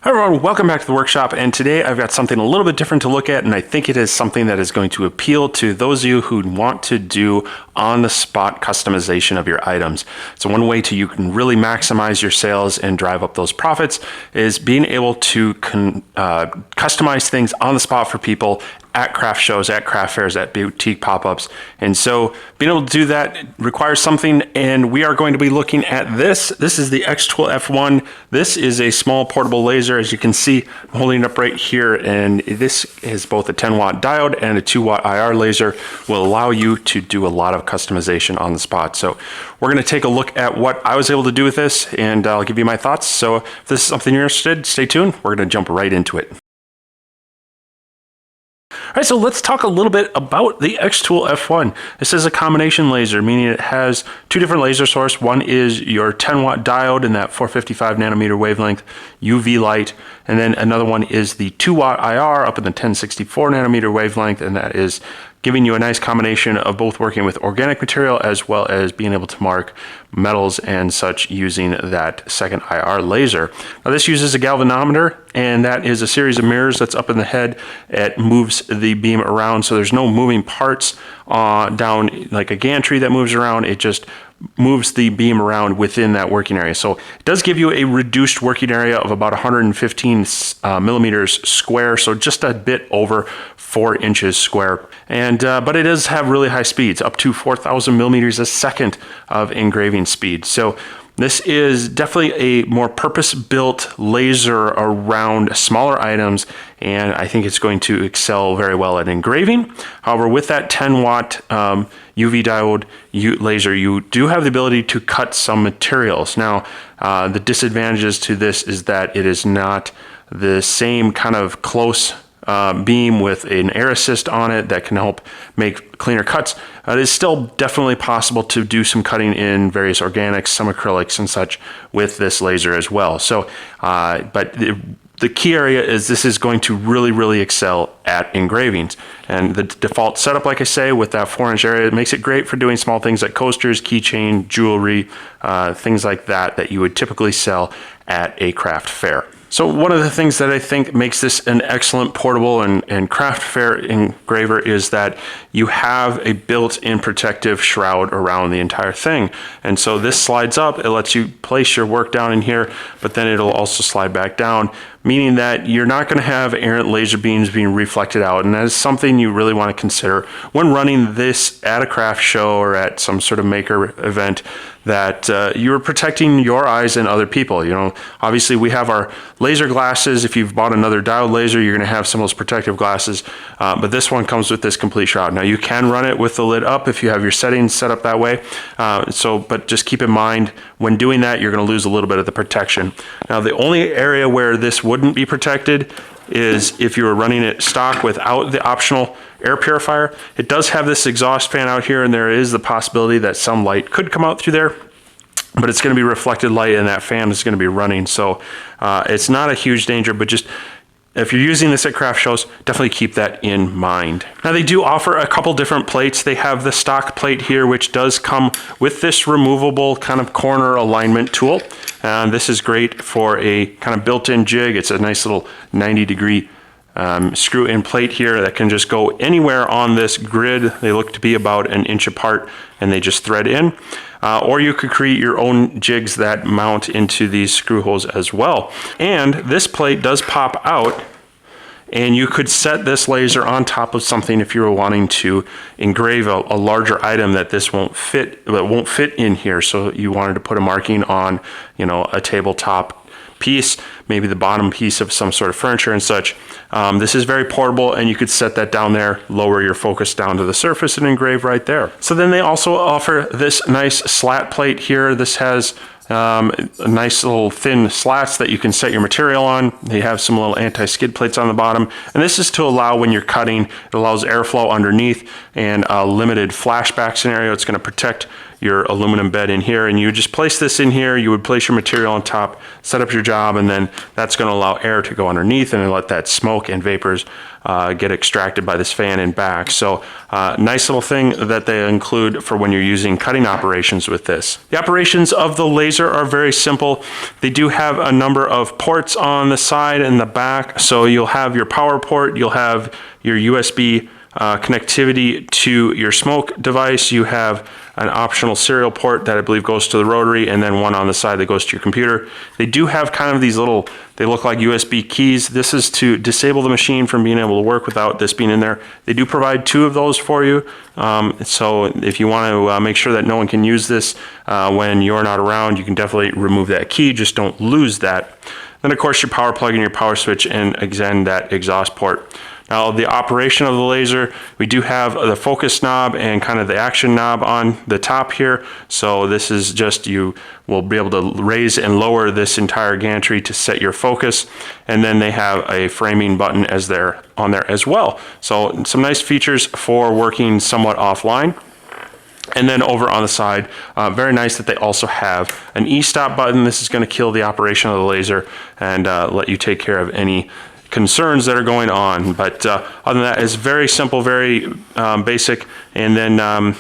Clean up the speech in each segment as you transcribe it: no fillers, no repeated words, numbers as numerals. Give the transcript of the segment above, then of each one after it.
Hi everyone, welcome back to the workshop, and today I've got something a little bit different to look at, and I think it is something that is going to appeal to those of you who want to do on-the-spot customization of your items. So one way you can really maximize your sales and drive up those profits is being able to customize things on the spot for people at craft shows, at craft fairs, at boutique pop-ups. And so being able to do that requires something, and we are going to be looking at this. This is the xTool F1. This is a small portable laser. As you can see, I'm holding it up right here, and this is both a 10-watt diode and a 2-watt IR laser. Will allow you to do a lot of customization on the spot. So we're going to take a look at what I was able to do with this, and I'll give you my thoughts. So if this is something you're interested in, stay tuned. We're going to jump right into it. All right, so let's talk a little bit about the xTool F1. This is a combination laser, meaning it has two different laser sources. One is your 10-watt diode in that 455 nanometer wavelength UV light, and then another one is the 2-watt IR up in the 1064 nanometer wavelength, and that is giving you a nice combination of both working with organic material as well as being able to mark metals and such using that second IR laser. Now this uses a galvanometer, and that is a series of mirrors that's up in the head. It moves the beam around, so there's no moving parts down like a gantry that moves around. It just moves the beam around within that working area. So it does give you a reduced working area of about 115 millimeters square, so just a bit over 4 inches square. And but it does have really high speeds, up to 4,000 millimeters a second of engraving speed. So this is definitely a more purpose-built laser around smaller items, and I think it's going to excel very well at engraving. However, with that 10-watt UV diode laser, you do have the ability to cut some materials. Now, the disadvantages to this is that it is not the same kind of close beam with an air assist on it that can help make cleaner cuts. It is still definitely possible to do some cutting in various organics, some acrylics and such with this laser as well. So, but the key area is this is going to really excel at engravings. And the default setup, like I say, with that 4-inch area, it makes it great for doing small things like coasters, keychain, jewelry, things like that you would typically sell at a craft fair. So one of the things that I think makes this an excellent portable and craft fair engraver is that you have a built-in protective shroud around the entire thing. And so this slides up, it lets you place your work down in here, but then it'll also slide back down, meaning that you're not going to have errant laser beams being reflected out. And that is something you really want to consider when running this at a craft show or at some sort of maker event, that you're protecting your eyes and other people. You know, obviously we have our laser glasses. If you've bought another diode laser, you're going to have some of those protective glasses, but this one comes with this complete shroud. Now you can run it with the lid up if you have your settings set up that way. But just keep in mind when doing that, you're going to lose a little bit of the protection. Now the only area where this wouldn't be protected is if you were running it stock without the optional air purifier. It does have this exhaust fan out here, and there is the possibility that some light could come out through there, but it's going to be reflected light and that fan is going to be running. So it's not a huge danger, but just if you're using this at craft shows, definitely keep that in mind. Now they do offer a couple different plates. They have the stock plate here, which does come with this removable kind of corner alignment tool. And this is great for a kind of built-in jig. It's a nice little 90-degree screw-in plate here that can just go anywhere on this grid. They look to be about 1 inch apart, and they just thread in. Or you could create your own jigs that mount into these screw holes as well. And this plate does pop out, and you could set this laser on top of something if you were wanting to engrave a larger item that this won't fit in here. So you wanted to put a marking on, you know, a tabletop piece, maybe the bottom piece of some sort of furniture and such. This is very portable, and you could set that down there, lower your focus down to the surface, and engrave right there. So then they also offer this nice slat plate here. This has nice little thin slats that you can set your material on. They have some little anti-skid plates on the bottom, and this is to allow when you're cutting, it allows airflow underneath and a limited flashback scenario. It's going to protect your aluminum bed in here, and you just place this in here. You would place your material on top, set up your job, and then that's going to allow air to go underneath and let that smoke and vapors get extracted by this fan and back. So nice little thing that they include for when you're using cutting operations with this. The operations of the laser are very simple. They do have a number of ports on the side and the back. So you'll have your power port, you'll have your USB connectivity to your smoke device. You have an optional serial port that I believe goes to the rotary, and then one on the side that goes to your computer. They do have kind of these little, they look like USB keys. This is to disable the machine from being able to work without this being in there. They do provide 2 of those for you. So if you want to make sure that no one can use this when you're not around, you can definitely remove that key. Just don't lose that. Then of course your power plug and your power switch, and again that exhaust port. Now the operation of the laser, we do have the focus knob and kind of the action knob on the top here. So this is just, you will be able to raise and lower this entire gantry to set your focus. And then they have a framing button on there as well. So some nice features for working somewhat offline. And then over on the side, very nice that they also have an e-stop button. This is going to kill the operation of the laser and let you take care of any concerns that are going on. But other than that, it's very simple, very basic. And then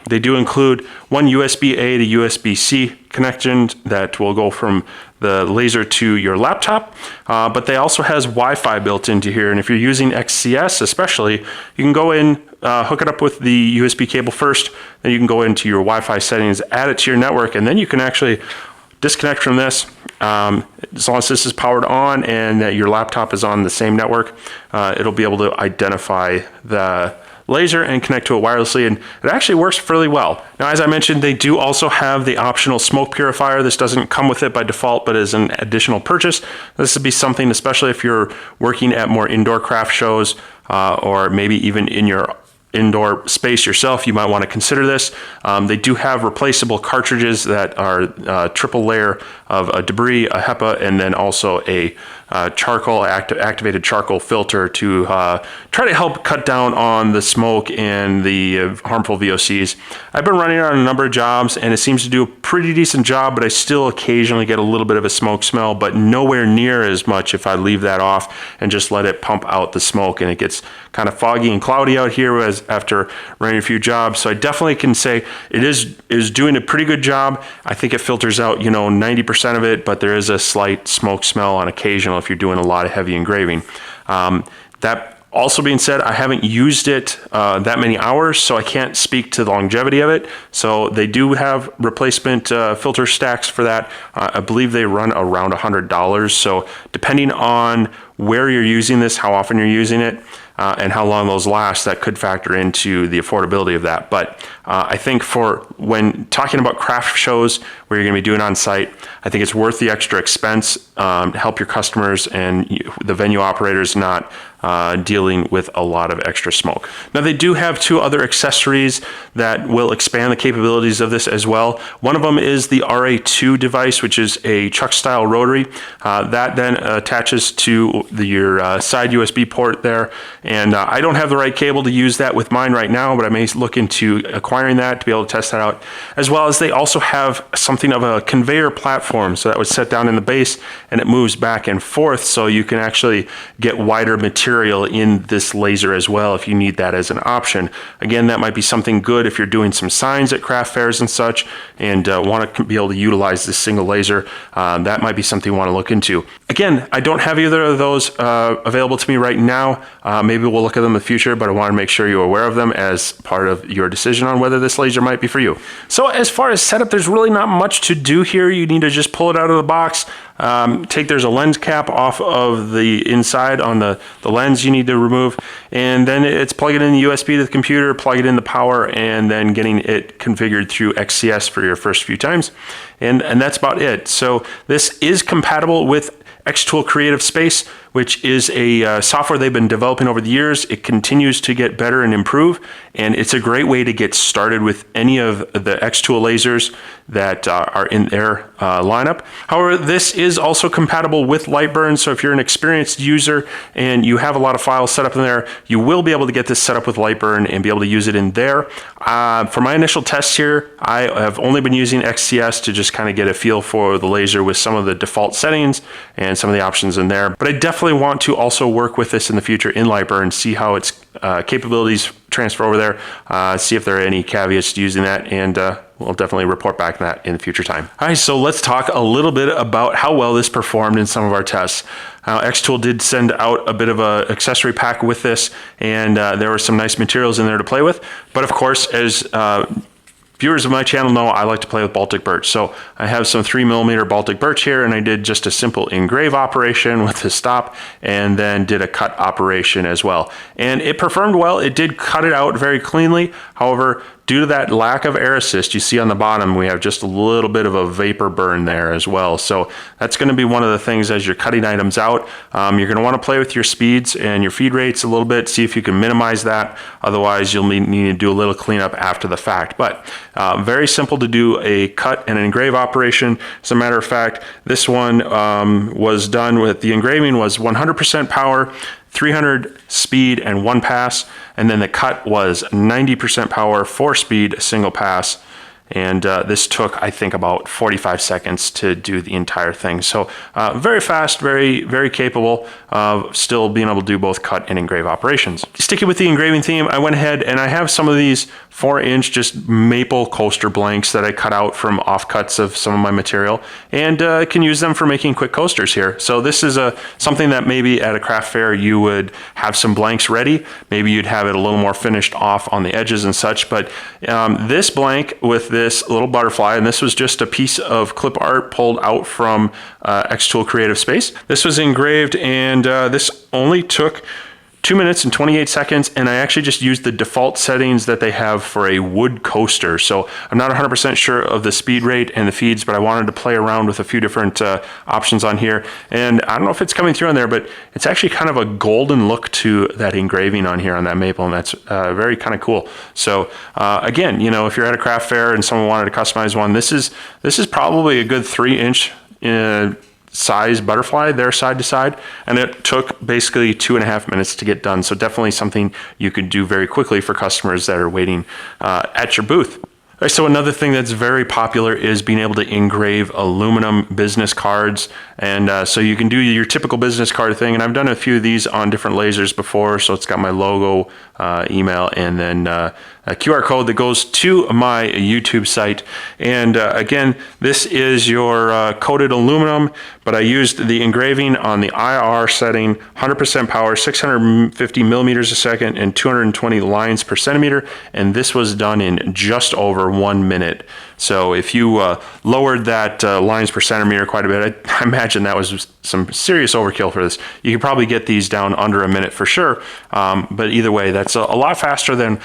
they do include one USB-A to USB-C connection that will go from the laser to your laptop, but they also has Wi-Fi built into here. And if you're using XCS especially, you can go in, hook it up with the USB cable first, then you can go into your Wi-Fi settings, add it to your network, and then you can actually disconnect from this. As long as this is powered on and that your laptop is on the same network, it'll be able to identify the laser and connect to it wirelessly, and it actually works fairly well. Now, as I mentioned, they do also have the optional smoke purifier. This doesn't come with it by default, but is an additional purchase. This would be something, especially if you're working at more indoor craft shows, or maybe even in your indoor space yourself, you might want to consider this. They do have replaceable cartridges that are triple layer of a debris, a HEPA, and then also a charcoal activated charcoal filter to try to help cut down on the smoke and the harmful VOCs. I've been running on a number of jobs and it seems to do a pretty decent job, but I still occasionally get a little bit of a smoke smell, but nowhere near as much if I leave that off and just let it pump out the smoke. And it gets kind of foggy and cloudy out here after running a few jobs. So I definitely can say it is doing a pretty good job. I think it filters out, 90% of it, but there is a slight smoke smell on occasion if you're doing a lot of heavy engraving. That also being said, I haven't used it that many hours, so I can't speak to the longevity of it. So they do have replacement filter stacks for that. I believe they run around $100. So depending on where you're using this, how often you're using it, and how long those last, that could factor into the affordability of that. But I think for when talking about craft shows where you're going to be doing on site, I think it's worth the extra expense to help your customers and the venue operators not dealing with a lot of extra smoke. Now they do have 2 other accessories that will expand the capabilities of this as well. One of them is the RA2 device, which is a chuck style rotary that then attaches to your side USB port there. And I don't have the right cable to use that with mine right now, but I may look into acquiring that to be able to test that out. As well as they also have something of a conveyor platform, so that would set down in the base and it moves back and forth, so you can actually get wider material in this laser as well if you need that as an option. Again, that might be something good if you're doing some signs at craft fairs and such and want to be able to utilize this single laser. That might be something you want to look into. Again, I don't have either of those available to me right now. Maybe we'll look at them in the future, but I want to make sure you're aware of them as part of your decision on whether this laser might be for you. So as far as setup, there's really not much to do here. You need to just pull it out of the box. There's a lens cap off of the inside on the lens you need to remove, and then it's plug it in the USB to the computer, plug it in the power, and then getting it configured through XCS for your first few times, and that's about it. So this is compatible with xTool Creative Space, which is a software they've been developing over the years. It continues to get better and improve, and it's a great way to get started with any of the xTool lasers that are in their lineup. However, this is also compatible with Lightburn, so if you're an experienced user and you have a lot of files set up in there, you will be able to get this set up with Lightburn and be able to use it in there. For my initial tests here, I have only been using XCS to just kind of get a feel for the laser with some of the default settings and some of the options in there. But I definitely want to also work with this in the future in Lightburn, see how its capabilities transfer over there, see if there are any caveats to using that, and we'll definitely report back on that in future time. All right, so let's talk a little bit about how well this performed in some of our tests. xTool did send out a bit of an accessory pack with this, and there were some nice materials in there to play with. But of course, as viewers of my channel know, I like to play with Baltic birch. So I have some 3mm Baltic birch here, and I did just a simple engrave operation with the stop, and then did a cut operation as well. And it performed well. It did cut it out very cleanly. However, due to that lack of air assist, you see on the bottom, we have just a little bit of a vapor burn there as well. So that's going to be one of the things as you're cutting items out. You're going to want to play with your speeds and your feed rates a little bit, see if you can minimize that. Otherwise, you'll need to do a little cleanup after the fact. But very simple to do a cut and an engrave operation. As a matter of fact, this one was done with, the engraving was 100% power, 300 speed and 1 pass, and then the cut was 90% power, 4 speed, single pass. And this took, I think, about 45 seconds to do the entire thing. So very fast, very, very capable of still being able to do both cut and engrave operations. Sticking with the engraving theme, I went ahead and I have some of these 4-inch just maple coaster blanks that I cut out from offcuts of some of my material, and can use them for making quick coasters here. So this is something that maybe at a craft fair you would have some blanks ready. Maybe you'd have it a little more finished off on the edges and such, but this blank with this little butterfly, and this was just a piece of clip art pulled out from xTool Creative Space. This was engraved, and this only took 2 minutes and 28 seconds, and I actually just used the default settings that they have for a wood coaster. So I'm not 100% sure of the speed rate and the feeds, but I wanted to play around with a few different options on here. And I don't know if it's coming through on there, but it's actually kind of a golden look to that engraving on here on that maple, and that's very kind of cool. So again, you know, if you're at a craft fair and someone wanted to customize one, this is probably a good 3-inch size butterfly there side to side, and it took basically 2.5 minutes to get done. So definitely something you could do very quickly for customers that are waiting at your booth. All right, so another thing that's very popular is being able to engrave aluminum business cards. And so you can do your typical business card thing. And I've done a few of these on different lasers before. So it's got my logo, email, and then a QR code that goes to my YouTube site. And again, this is your coated aluminum, but I used the engraving on the IR setting, 100% power, 650 millimeters a second, and 220 lines per centimeter. And this was done in just over 1 minute. So if you lowered that lines per centimeter quite a bit, I imagine that was some serious overkill for this. You could probably get these down under a minute for sure. But either way, that's a lot faster than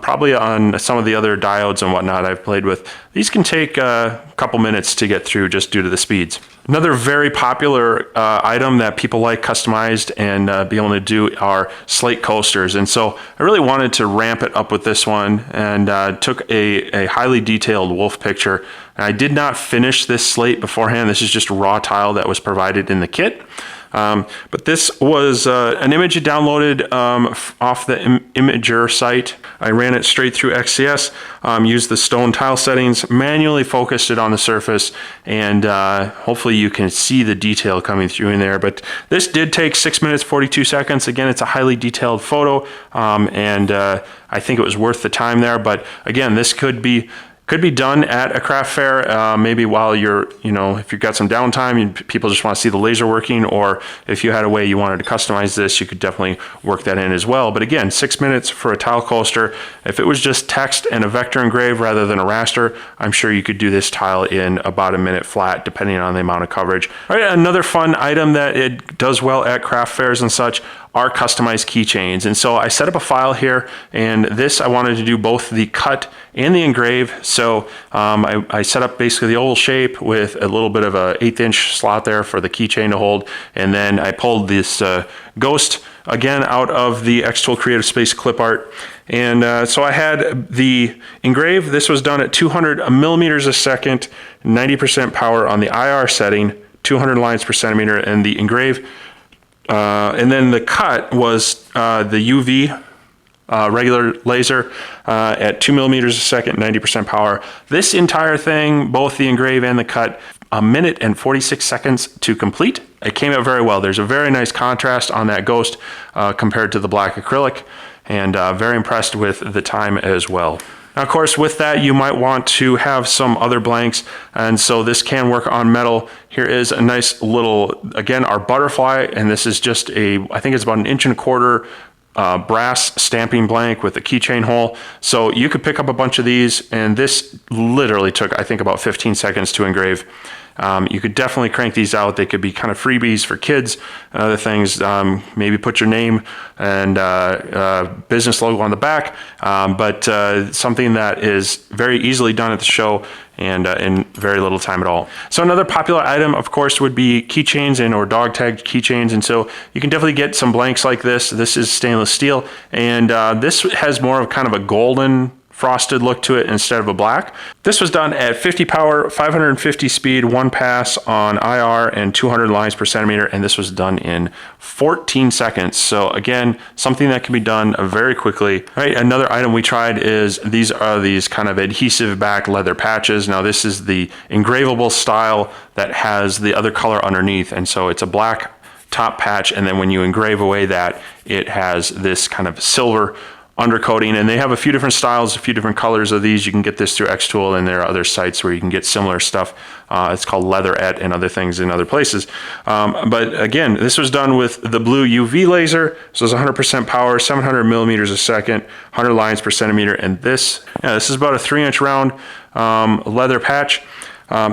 probably on some of the other diodes and whatnot I've played with. These can take a couple minutes to get through just due to the speeds. Another very popular item that people like customized and be able to do are slate coasters. And so I really wanted to ramp it up with this one, and took a highly detailed wolf picture. And I did not finish this slate beforehand. This is just raw tile that was provided in the kit. But this was an image you downloaded off the Imager site. I ran it straight through XCS, used the stone tile settings, manually focused it on the surface, and hopefully you can see the detail coming through in there. But this did take 6 minutes, 42 seconds. Again, it's a highly detailed photo, and I think it was worth the time there. But again, this could be done at a craft fair, maybe while you're, if you've got some downtime and people just want to see the laser working, or if you had a way you wanted to customize this, you could definitely work that in as well. But again, 6 minutes for a tile coaster. If it was just text and a vector engrave rather than a raster, I'm sure you could do this tile in about a minute flat, depending on the amount of coverage. All right, another fun item that it does well at craft fairs and such are customized keychains. And so I set up a file here, and this I wanted to do both the cut and the engrave. So I set up basically the oval shape with a little bit of a 1/8 inch slot there for the keychain to hold. And then I pulled this ghost again out of the xTool Creative Space clip art. And so I had the engrave. This was done at 200 millimeters a second, 90% power on the IR setting, 200 lines per centimeter, and the engrave. And then the cut was the UV regular laser at 2 millimeters a second, 90% power. This entire thing, both the engrave and the cut, 1 minute and 46 seconds to complete. It came out very well. There's a very nice contrast on that ghost compared to the black acrylic, and very impressed with the time as well. Now, of course, with that, you might want to have some other blanks, and so this can work on metal. Here is a nice little, again, our butterfly, and this is just I think it's about 1.25 inch brass stamping blank with a keychain hole. So you could pick up a bunch of these, and this literally took, I think, about 15 seconds to engrave. You could definitely crank these out. They could be kind of freebies for kids and other things. Maybe put your name and business logo on the back, but something that is very easily done at the show and in very little time at all. So another popular item, of course, would be keychains and or dog tagged keychains. And so you can definitely get some blanks like this. This is stainless steel, and this has more of kind of a golden frosted look to it instead of a black. This was done at 50 power, 550 speed, 1 pass on IR and 200 lines per centimeter, and this was done in 14 seconds. So again, something that can be done very quickly. All right, another item we tried is these kind of adhesive back leather patches. Now this is the engravable style that has the other color underneath, and so it's a black top patch, and then when you engrave away that, it has this kind of silver undercoating, and they have a few different styles, a few different colors of these. You can get this through xTool, and there are other sites where you can get similar stuff. It's called Leatherette and other things in other places. But again, this was done with the blue UV laser. So it's 100% power, 700 millimeters a second, 100 lines per centimeter. And this is about a 3-inch round leather patch.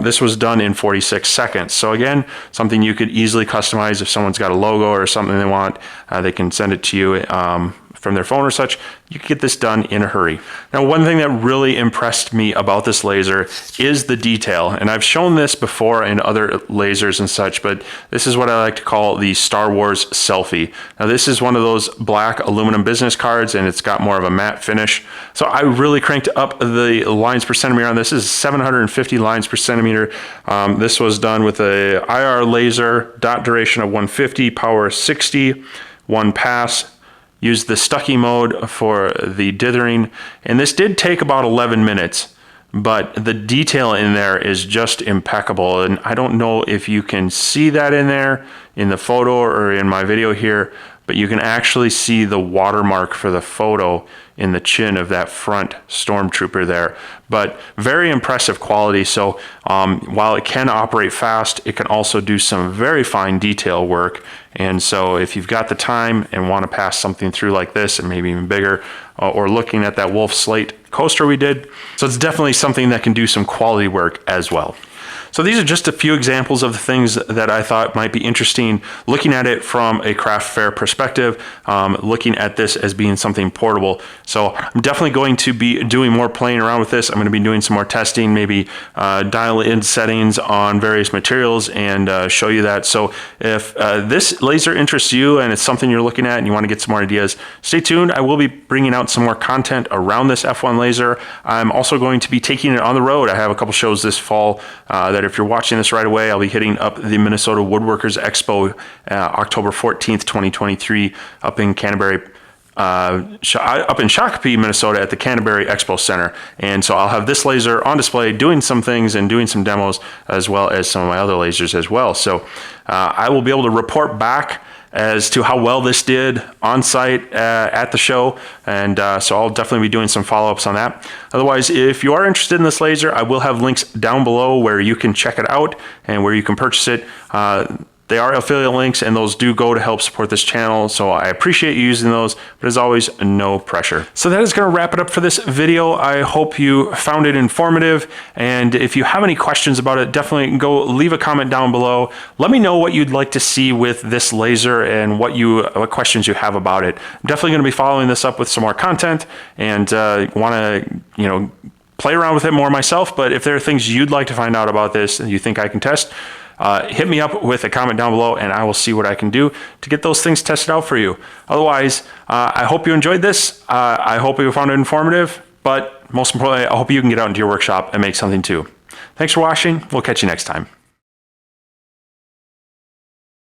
This was done in 46 seconds. So again, something you could easily customize. If someone's got a logo or something they want, they can send it to you from their phone or such. You can get this done in a hurry. Now, one thing that really impressed me about this laser is the detail. And I've shown this before in other lasers and such, but this is what I like to call the Star Wars selfie. Now, this is one of those black aluminum business cards, and it's got more of a matte finish. So I really cranked up the lines per centimeter on this. This is 750 lines per centimeter. This was done with a IR laser, dot duration of 150, power 60, 1 pass. Used the Stucky mode for the dithering, and this did take about 11 minutes, but the detail in there is just impeccable. And I don't know if you can see that in there in the photo or in my video here, but you can actually see the watermark for the photo in the chin of that front stormtrooper there. But very impressive quality. So while it can operate fast, it can also do some very fine detail work. And so if you've got the time and want to pass something through like this, and maybe even bigger, or looking at that Wolf Slate coaster we did, so it's definitely something that can do some quality work as well. So these are just a few examples of the things that I thought might be interesting, looking at it from a craft fair perspective, looking at this as being something portable. So I'm definitely going to be doing more playing around with this. I'm going to be doing some more testing, maybe dial in settings on various materials and show you that. So if this laser interests you and it's something you're looking at and you want to get some more ideas, stay tuned. I will be bringing out some more content around this F1 laser. I'm also going to be taking it on the road. I have a couple shows this fall that if you're watching this right away, I'll be hitting up the Minnesota Woodworkers Expo October 14th, 2023 up in Canterbury, up in Shakopee, Minnesota at the Canterbury Expo Center. And so I'll have this laser on display doing some things and doing some demos, as well as some of my other lasers as well. So I will be able to report back as to how well this did on site at the show, and so I'll definitely be doing some follow-ups on that. Otherwise, if you are interested in this laser, I will have links down below where you can check it out and where you can purchase it. They are affiliate links, and those do go to help support this channel, so I appreciate you using those, but as always, no pressure. So that is going to wrap it up for this video. I hope you found it informative, and if you have any questions about it, definitely go leave a comment down below. Let me know what you'd like to see with this laser and what questions you have about it. I'm definitely going to be following this up with some more content, and want to, play around with it more myself, but if there are things you'd like to find out about this and you think I can test, hit me up with a comment down below and I will see what I can do to get those things tested out for you. Otherwise, I hope you enjoyed this. I hope you found it informative, but most importantly, I hope you can get out into your workshop and make something too. Thanks for watching. We'll catch you next time.